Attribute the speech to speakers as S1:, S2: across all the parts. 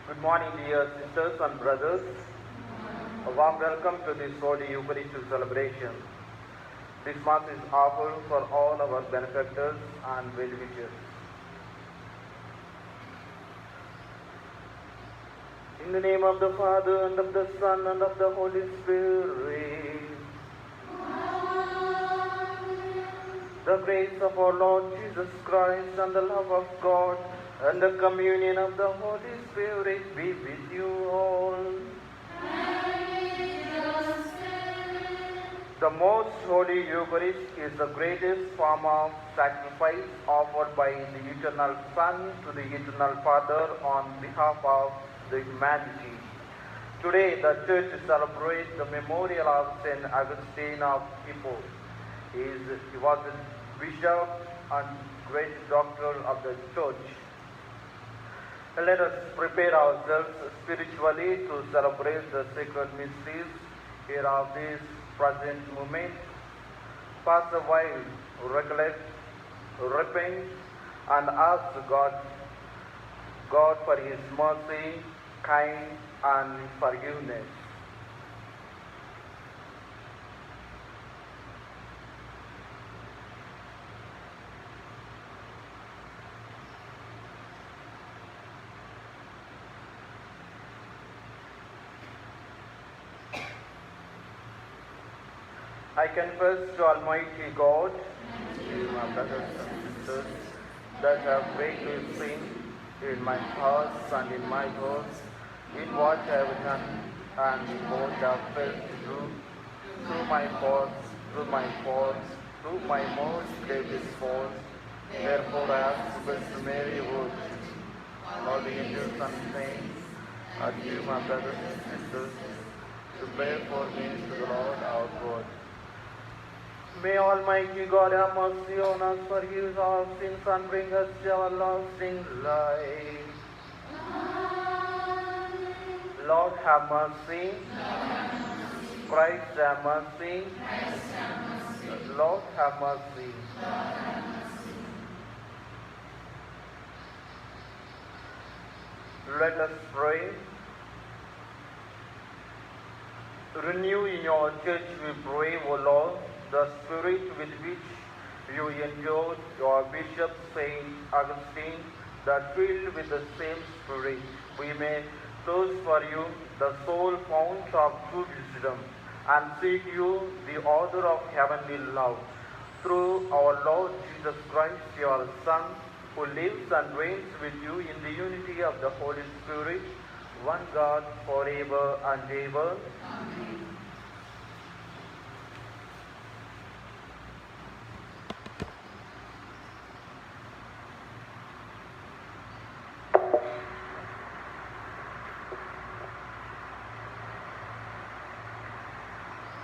S1: Good morning, dear sisters and brothers. A warm welcome to this Holy Eucharistic celebration. This Mass is offered for all our benefactors and well-wishers. In the name of the Father, and of the Son, and of the Holy Spirit. The grace of our Lord Jesus Christ, and the love of God, and the communion of the Holy Spirit be with you all. The Most Holy Eucharist is the greatest form of sacrifice offered by the Eternal Son to the Eternal Father on behalf of the humanity. Today, the Church celebrates the memorial of Saint Augustine of Hippo. He was a bishop and great doctor of the Church. Let us prepare ourselves spiritually to celebrate the sacred mysteries here of this present moment. Pass a while, recollect, repent, and ask God for His mercy, kind, and forgiveness. I confess to Almighty God, to my brothers and sisters, that I have greatly sinned in my thoughts and in my words, in what I have done and in what I have failed to do, through my faults, through my most grievous faults. Therefore I ask Blessed Mary, Virgin, all the angels and saints, and you, my brothers and sisters, to pray for me to the Lord our God. May Almighty God have mercy on us, forgive our sins, and bring us to everlasting life. Lord have mercy. Christ have mercy. Lord have mercy. Let us pray. Renew in your church, we pray, O Lord, the spirit with which you endured your Bishop Saint Augustine, that filled with the same spirit, we may thirst for you, the sole fount of true wisdom, and seek you, the author of heavenly love, through our Lord Jesus Christ, your Son, who lives and reigns with you in the unity of the Holy Spirit, one God, forever and ever. Amen.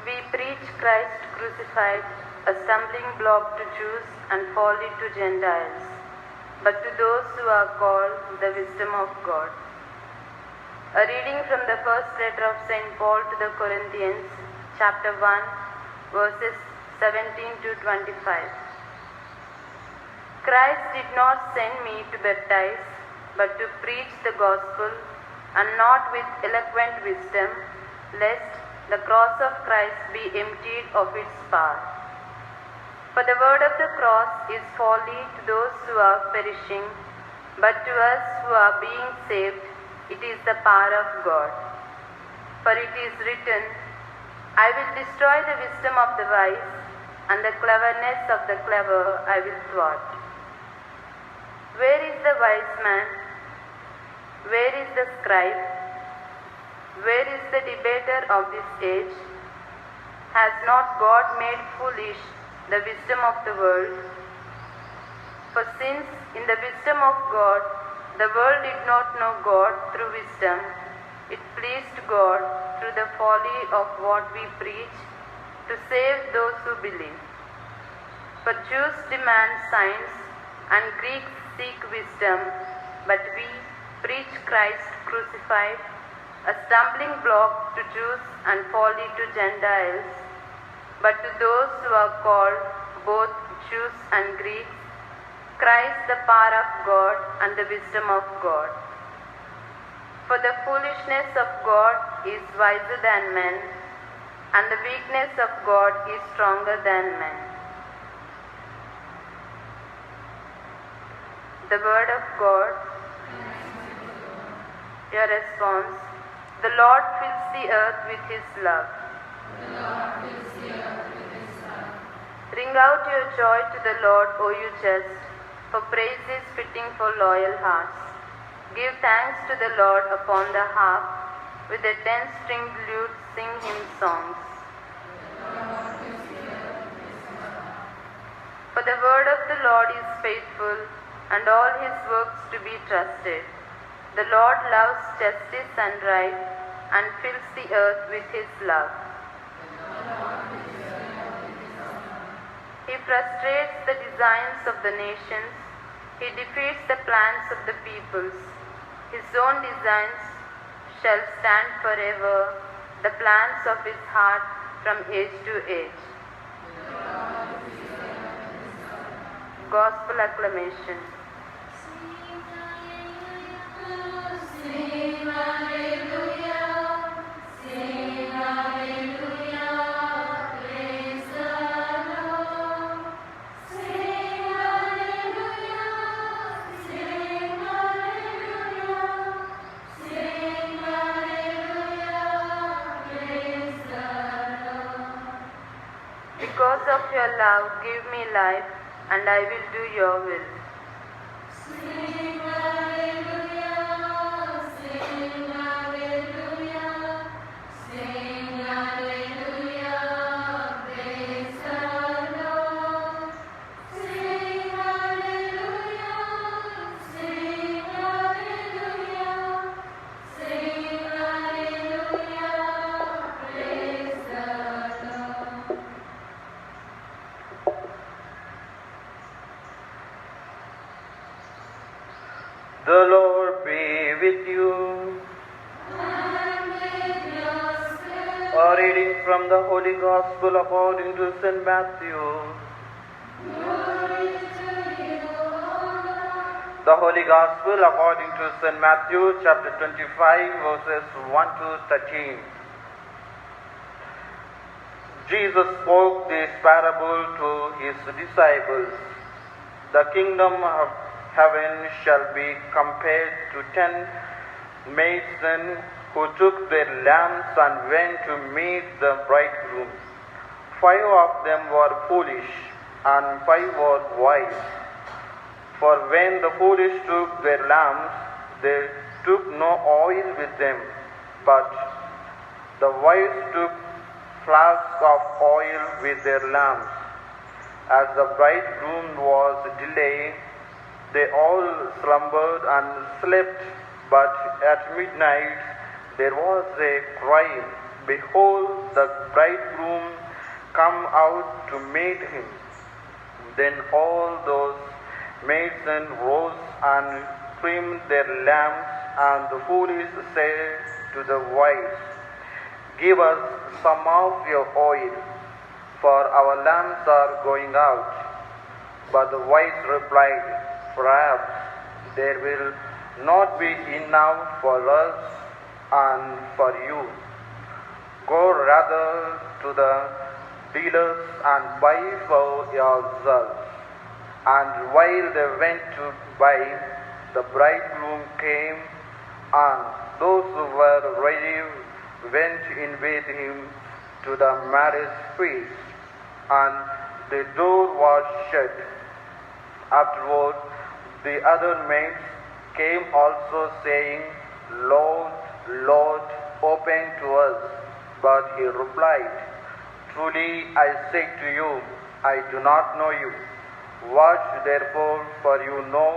S2: We preach Christ crucified, a stumbling block to Jews and folly to Gentiles, but to those who are called, the wisdom of God. A reading from the first letter of St. Paul to the Corinthians, chapter 1, verses 17 to 25. Christ did not send me to baptize, but to preach the gospel, and not with eloquent wisdom, lest the cross of Christ be emptied of its power. For the word of the cross is folly to those who are perishing, but to us who are being saved, it is the power of God. For it is written, I will destroy the wisdom of the wise, and the cleverness of the clever I will thwart. Where is the wise man? Where is the scribe? Where is the debater of this age? Has not God made foolish the wisdom of the world? For since in the wisdom of God the world did not know God through wisdom, it pleased God through the folly of what we preach to save those who believe. For Jews demand signs and Greeks seek wisdom, but we preach Christ crucified, a stumbling block to Jews and folly to Gentiles, but to those who are called, both Jews and Greeks, Christ the power of God and the wisdom of God. For the foolishness of God is wiser than men, and the weakness of God is stronger than men. The word of God. Your response: the Lord fills the earth with His love. Ring out your joy to the Lord, O you just, for praise is fitting for loyal hearts. Give thanks to the Lord upon the harp, with a 10-stringed lute sing him songs. For the word of the Lord is faithful, and all his works to be trusted. The Lord loves justice and right, and fills the earth with his love. He frustrates the designs of the nations. He defeats the plans of the peoples. His own designs shall stand forever, the plans of his heart from age to age. Gospel acclamation.
S3: Sing hallelujah, sing hallelujah, praise the Lord. Sing hallelujah, sing hallelujah, sing hallelujah, praise the Lord.
S2: Because of your love, give me life, and I will do your will.
S3: Sing hallelujah, sing hallelujah, sing hallelujah, praise the Lord. Sing hallelujah, sing hallelujah, sing hallelujah, praise the Lord.
S1: The Lord be with you.
S3: And with your spirit,
S1: A reading from the Holy Gospel according to St. Matthew.
S3: glory to you, O Lord.
S1: The Holy Gospel according to St. Matthew, chapter 25, verses 1 to 13. Jesus spoke this parable to his disciples. The kingdom of heaven shall be compared to 10 maidens who took their lamps and went to meet the bridegroom. 5 of them were foolish, and 5 were wise. For when the foolish took their lamps, they took no oil with them, but the wise took flasks of oil with their lamps. As the bridegroom was delayed, they all slumbered and slept, but at midnight there was a cry, "Behold, the bridegroom come out to meet him." Then all those maidens rose and trimmed their lamps, and the foolish said to the wise, "Give us some of your oil, for our lamps are going out." But the wise replied, "Perhaps there will not be enough for us and for you. Go rather to the dealers and buy for yourselves." And while they went to buy, the bridegroom came, and those who were ready went in with him to the marriage feast, and the door was shut. Afterward, the other maids came also, saying, "Lord, Lord, open to us." But he replied, "Truly I say to you, I do not know you. Watch therefore, for you know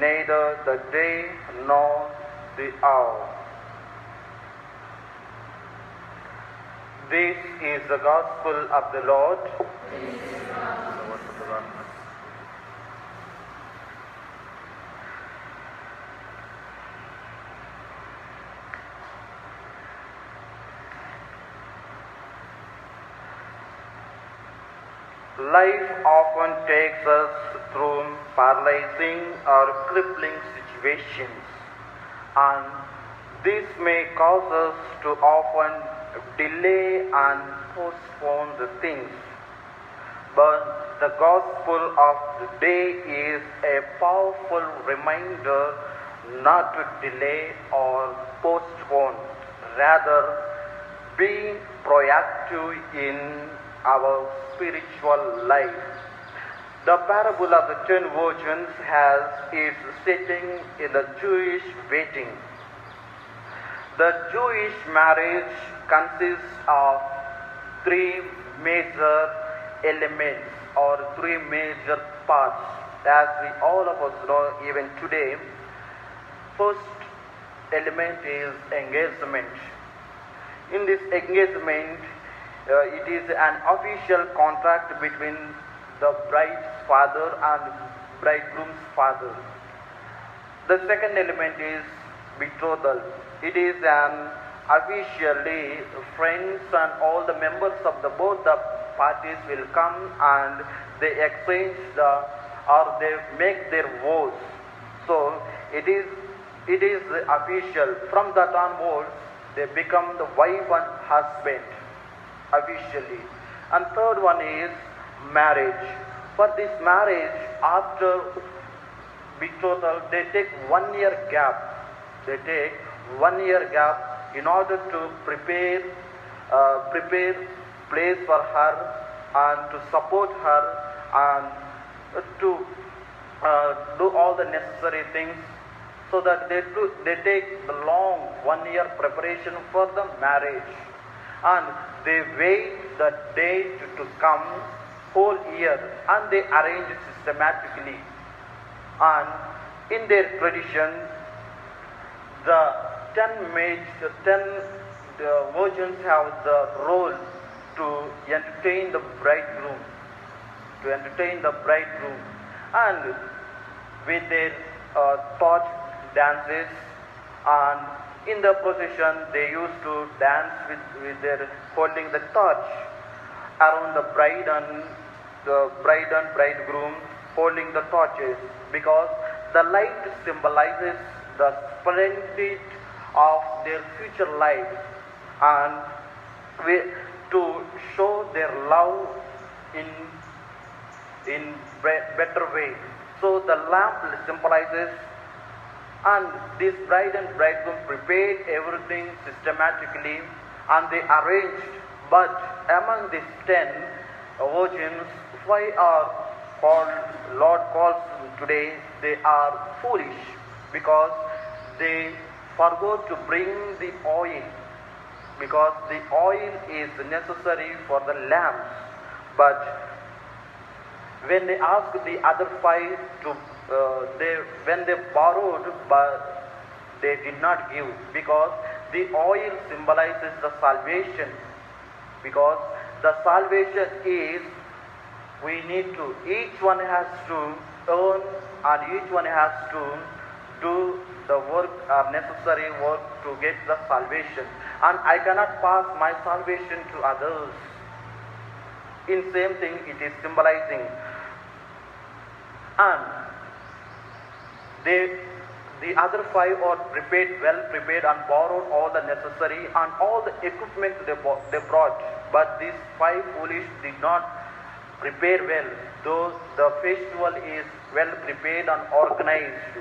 S1: neither the day nor the hour." This is the gospel of the Lord. Life often takes us through paralyzing or crippling situations, and This may cause us to often delay and postpone the things, but the gospel of the day is a powerful reminder not to delay or postpone, rather be proactive in our spiritual life. The parable of the 10 virgins has its setting in the Jewish wedding. The Jewish marriage consists of three major elements or three major parts. As we all of us know, even today, first element is engagement. In this engagement, it is an official contract between the bride's father and bridegroom's father. The second element is betrothal. It is an officially friends and all the members of both the parties will come and they exchange or they make their vows. So it is official. From that onwards, they become the wife and husband officially. And third one is marriage. For this marriage, after betrothal, they take 1 year gap. They take 1 year gap in order to prepare place for her and to support her and to do all the necessary things, so that they take the long 1 year preparation for the marriage, and they wait the date to come whole year, and they arrange it systematically. And in their tradition, the 10 virgins have the role to entertain the bridegroom, and with their torch dances, and in the procession they used to dance with their holding the torch around the bride and bridegroom holding the torches, because the light symbolizes the splendid of their future life, and to show their love in better way. So the lamp symbolizes, and this bride and bridegroom prepared everything systematically and they arranged. But among these 10 virgins, 5 are called, Lord calls today, they are foolish, because they forgot to bring the oil, because the oil is necessary for the lamps. But when they asked the other 5 to, when they borrowed, but they did not give, because the oil symbolizes the salvation. Because the salvation is, we need to, each one has to earn and each one has to do the work, necessary work to get the salvation. And I cannot pass my salvation to others. In same thing it is symbolizing. And the other 5 are well prepared and borrowed all the necessary and all the equipment they brought. But these 5 foolish did not prepare well, though the festival is well prepared and organized.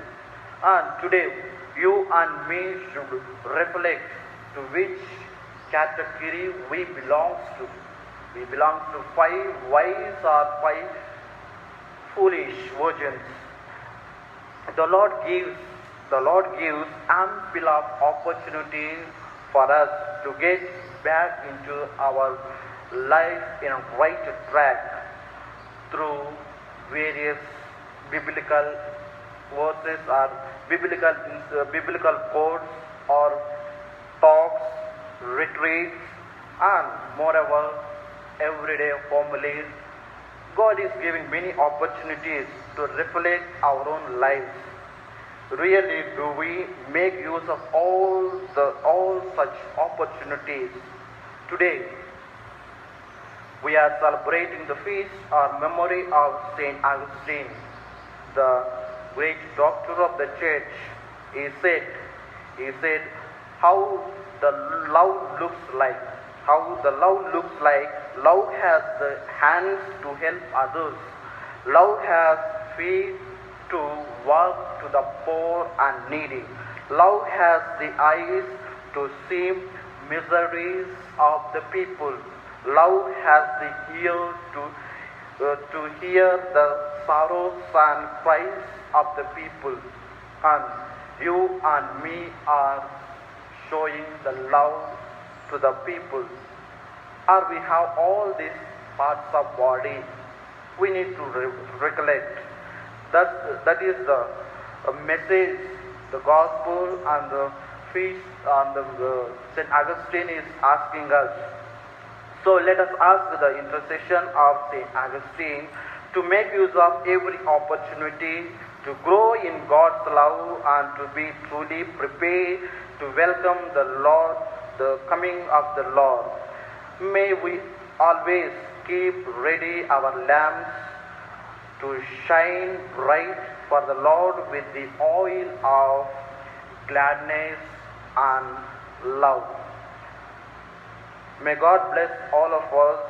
S1: And today, you and me should reflect to which category we belong to. We belong to 5 wise or 5 foolish virgins. The Lord gives ample of opportunity for us to get back into our life in a right track through various biblical verses or biblical quotes or talks, retreats, and moreover everyday homilies. God is giving many opportunities to reflect our own lives. Really, do we make use of all such opportunities? Today, we are celebrating the feast or memory of Saint Augustine, the great doctor of the church. He said, how the love looks like. How the love looks like. Love has the hands to help others. Love has feet to walk to the poor and needy. Love has the eyes to see miseries of the people. Love has the ear to hear the sorrows and cries of the people. And you and me are showing the love to the people. Or we have all these parts of body. We need to recollect. That is the message, the gospel and the feast and St. Augustine is asking us. So let us ask the intercession of St. Augustine to make use of every opportunity to grow in God's love and to be truly prepared to welcome the Lord, the coming of the Lord. May we always keep ready our lamps to shine bright for the Lord with the oil of gladness and love. May God bless all of us.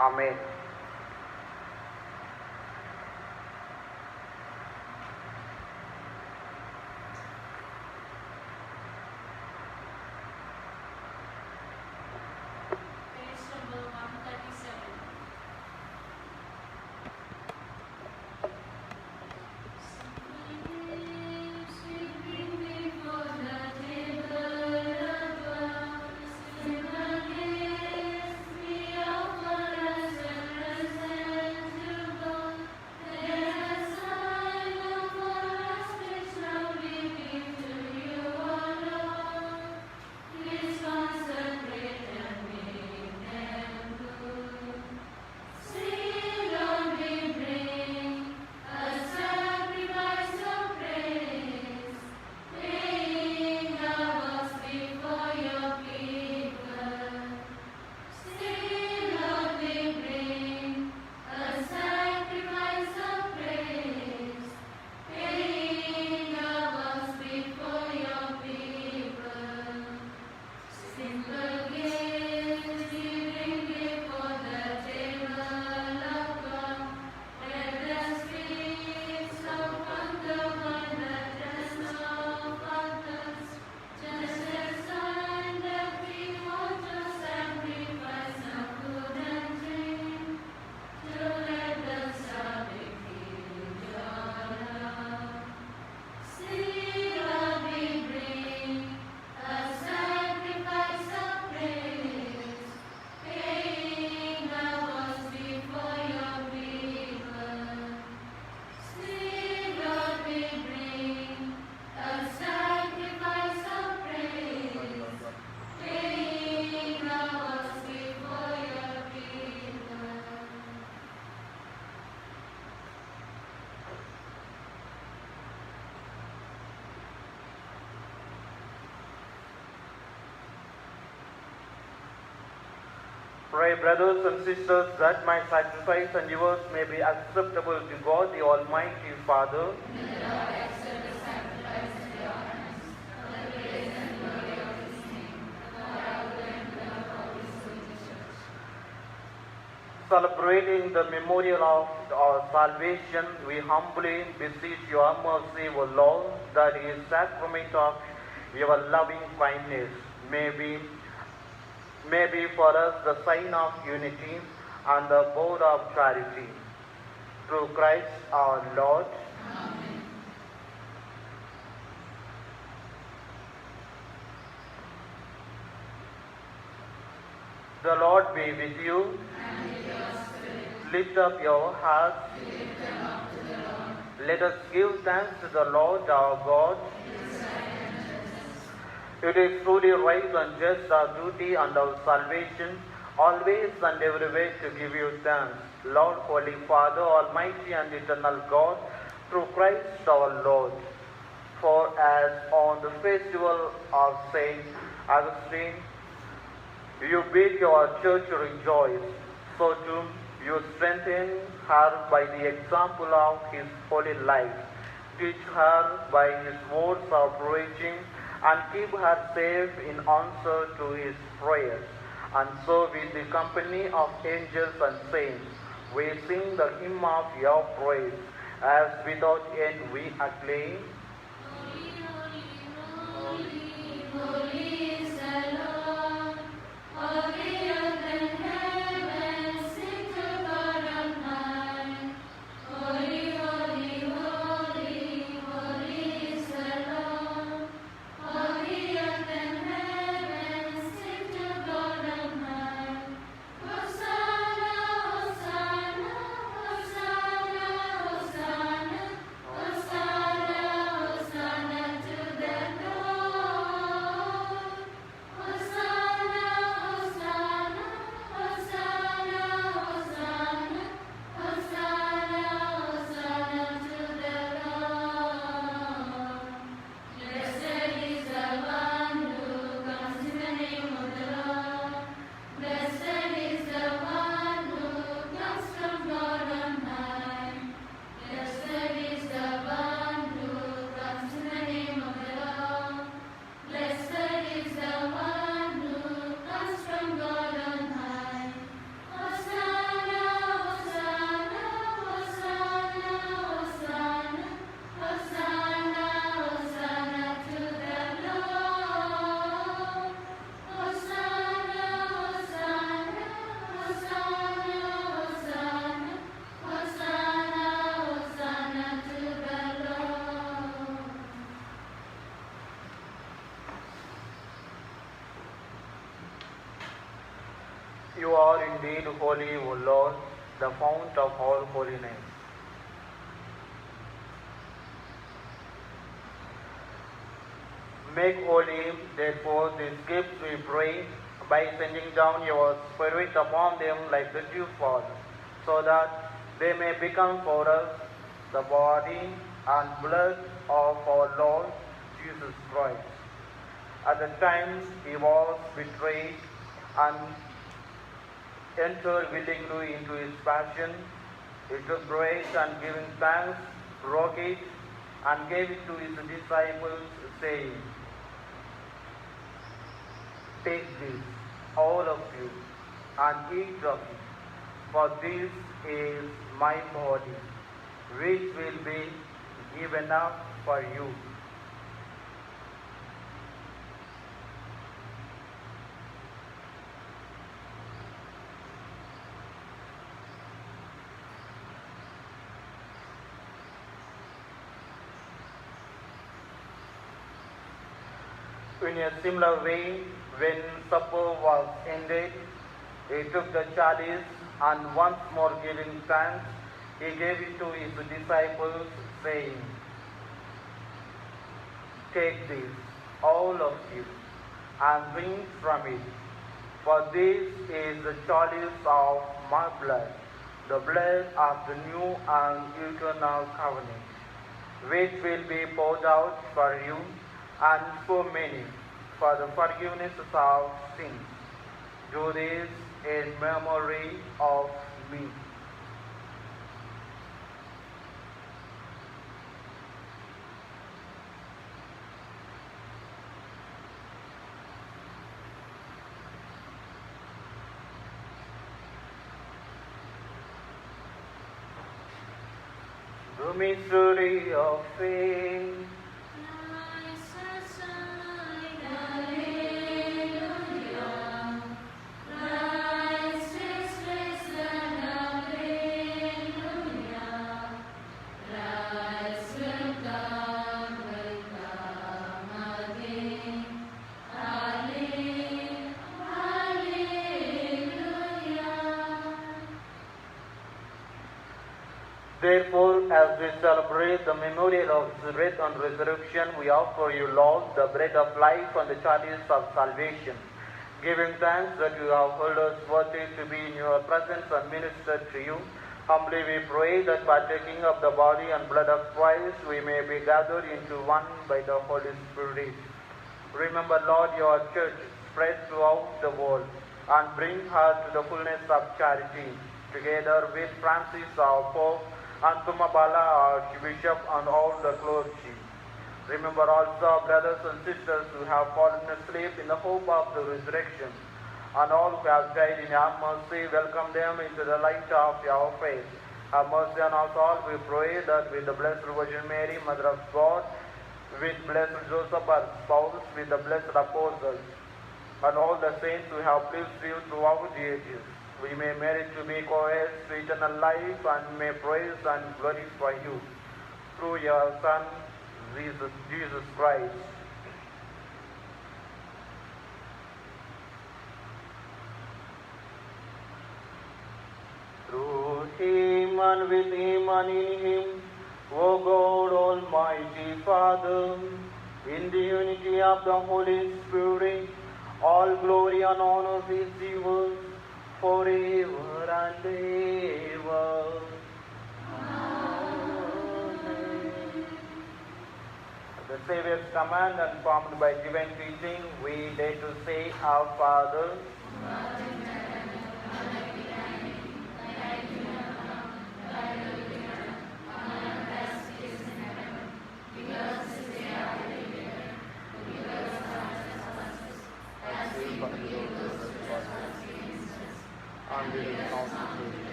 S1: Amen.
S3: Page number 137.
S1: Pray, brothers and sisters, that my sacrifice and yours may be acceptable to God, the Almighty Father. Celebrating the memorial of our salvation, we humbly beseech your mercy, O Lord, that is sacrament of your loving kindness may be for us the sign of unity and the abode of charity. Through Christ our Lord.
S3: Amen.
S1: The Lord be with you.
S3: And with your spirit,
S1: Lift up your hearts.
S3: we lift them up to the Lord.
S1: Let us give thanks to the Lord our God.
S3: It is right and justice.
S1: It is truly right and just our duty and our salvation, always and everywhere to give you thanks, Lord, Holy Father, Almighty and eternal God, through Christ our Lord. For as on the festival of Saint Augustine, you bid your church rejoice, so too you strengthen her by the example of his holy life. Teach her by his words of preaching and keep her safe in answer to his prayers. And so with the company of angels and saints, we sing the hymn of your praise, as without end we acclaim.
S3: Holy, holy, holy is the Lord. All the earth and heaven sing to God on high. Holy, holy, holy, holy is the Lord. All the earth and heaven sing to God on high. Hosanna, Hosanna, Hosanna, Hosanna, Hosanna, Hosanna to the Lord. Hosanna, Hosanna, Hosanna, Hosanna, Hosanna, Hosanna to the Lord. Blessed is the one who comes in the name of the Lord. Blessed is the one who comes from God on high. Blessed is the one who comes in the name of the Lord. Blessed is the one who comes from God on high. Hosanna, Hosanna, Hosanna, Hosanna, Hosanna, Hosanna to the Lord. Hosanna, Hosanna, Hosanna, Hosanna, Hosanna, Hosanna to the Lord.
S1: You are indeed holy, O Lord, the fount of all holiness. Make holy, therefore, these gifts, we pray, by sending down your Spirit upon them like the dewfall, so that they may become for us the body and blood of our Lord Jesus Christ. At the time he was betrayed and entered willingly into his passion, he took bread and giving thanks, broke it and gave it to his disciples, saying, "Take this, all of you, and eat of it, for this is my body, which will be given up for you." In a similar way, when supper was ended, he took the chalice and once more giving thanks, he gave it to his disciples, saying, "Take this, all of you, and drink from it, for this is the chalice of my blood, the blood of the new and eternal covenant, which will be poured out for you and for many, for the forgiveness of sins. Do this in memory of me." The mystery of faith.
S3: Christ has died, Alleluia. Christ is risen, Alleluia. Christ will come again. Alleluia.
S1: Therefore, as we celebrate the memorial of his death and resurrection, we offer you, Lord, the bread of life and the chalice of salvation, giving thanks that you have held us worthy to be in your presence and minister to you. Humbly we pray that partaking of the body and blood of Christ, we may be gathered into one by the Holy Spirit. Remember, Lord, your church spread throughout the world, and bring her to the fullness of charity, together with Francis, our Pope, and Tumabala, our Archbishop, and all the clergy. Remember also our brothers and sisters who have fallen asleep in the hope of the resurrection, and all who have died in your mercy, welcome them into the light of your face. Have mercy on us all, we pray, that with the Blessed Virgin Mary, Mother of God, with Blessed Joseph, our spouse, with the blessed apostles, and all the saints who have pleased you throughout the ages, we may merit to be co-heirs to eternal life, and may praise and glorify you through your Son, Jesus Christ. Through him and with him and in him, O God, Almighty Father, in the unity of the Holy Spirit, all glory and honor is yours forever and ever. The Saviour's command, and formed by divine teaching, we dare to say, Our Father,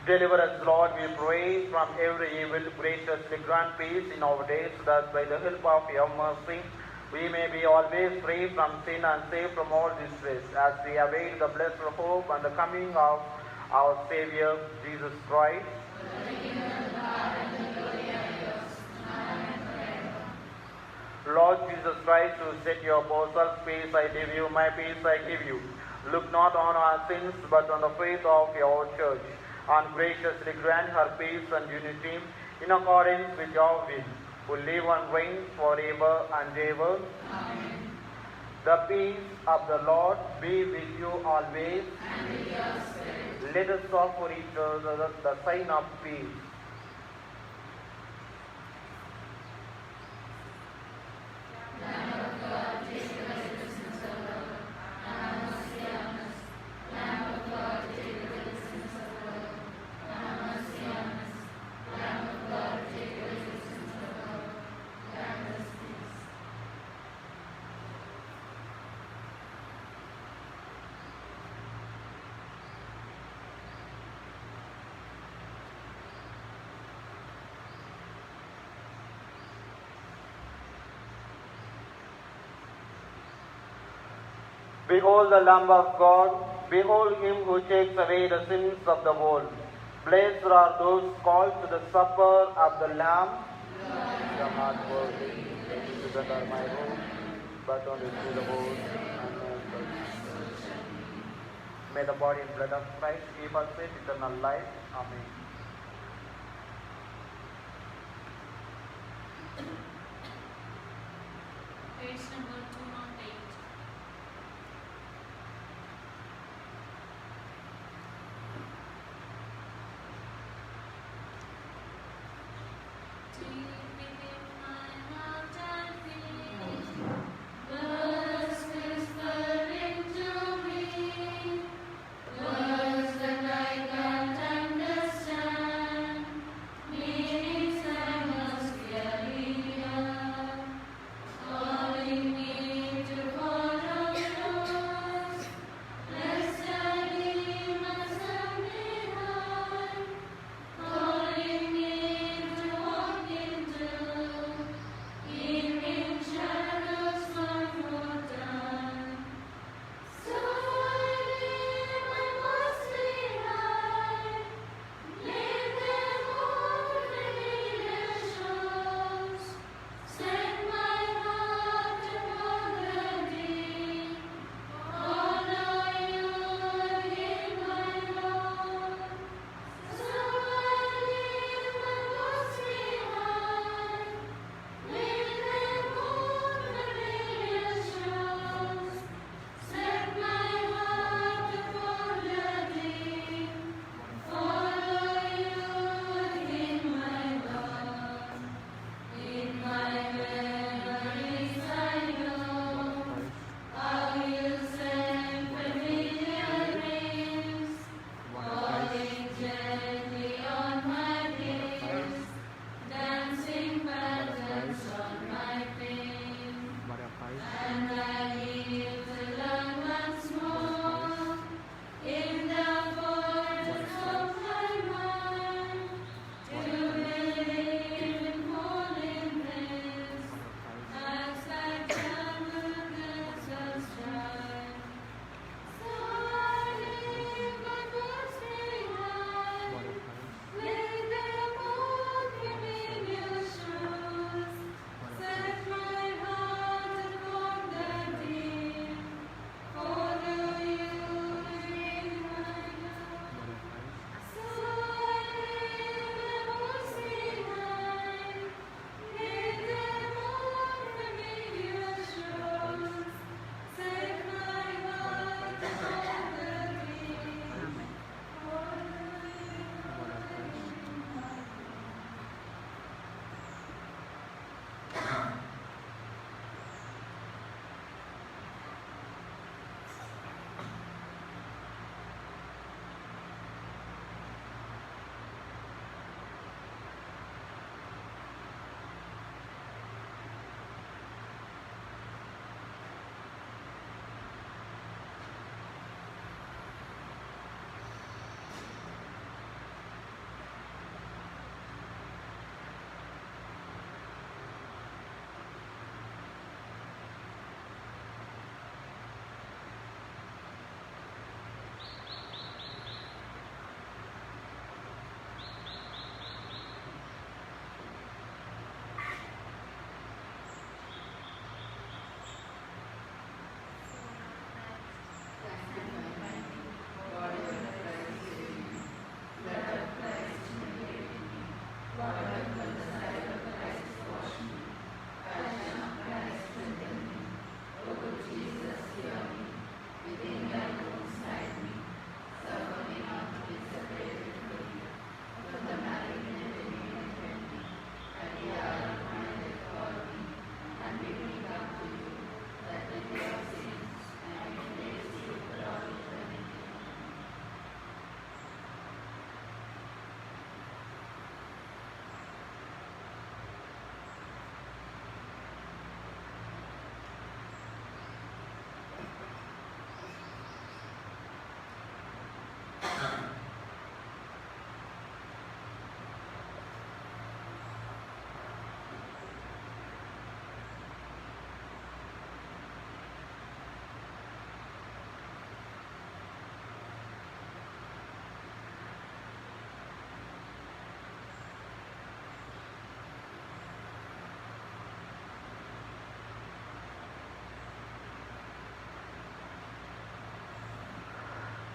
S1: deliver us, Lord, we pray, from every evil. Graciously grant peace in our days, that by the help of your mercy we may be always free from sin and safe from all distress, as we await the blessed hope and the coming of our Saviour, Jesus Christ. Lord Jesus Christ, who said your apostles, peace I leave you, my peace I give you, look not on our sins, but on the faith of your church, and graciously grant her peace and unity in accordance with your will, who live and reign forever and ever. Amen. The peace of the Lord be with you always. And with your spirit. Let us offer each other the sign of peace. Behold the Lamb of God, behold him who takes away the sins of the world. Blessed are those called to the supper of the Lamb. I am not worthy to enter my room, but only through the word and the May the body and blood of Christ give us eternal life. Amen.
S3: Page number 208. Deep within my heart I feel words whispering to me, words that I can't understand, meanings I must clearly hear, calling me to follow yours, lest I leave myself behind, calling me to walk into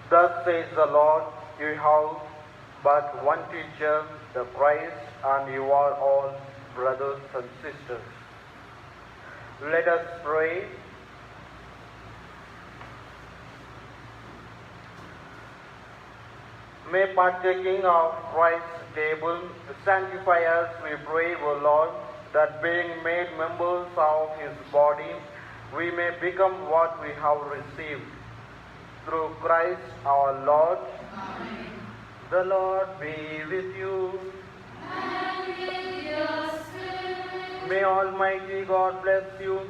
S1: Thus says the Lord, you have but one teacher, the Christ, and you are all brothers and sisters. Let us pray. May partaking of Christ's table sanctify us, we pray, O Lord, that being made members of his body, we may become what we have received. Through Christ our Lord.
S3: Amen.
S1: The Lord be with you.
S3: And with your spirit.
S1: May Almighty God bless you,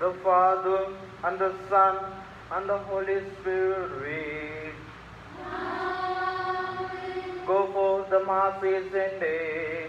S1: the Father, and the Son, and the Holy Spirit.
S3: Amen.
S1: Go forth, the Mass is ended.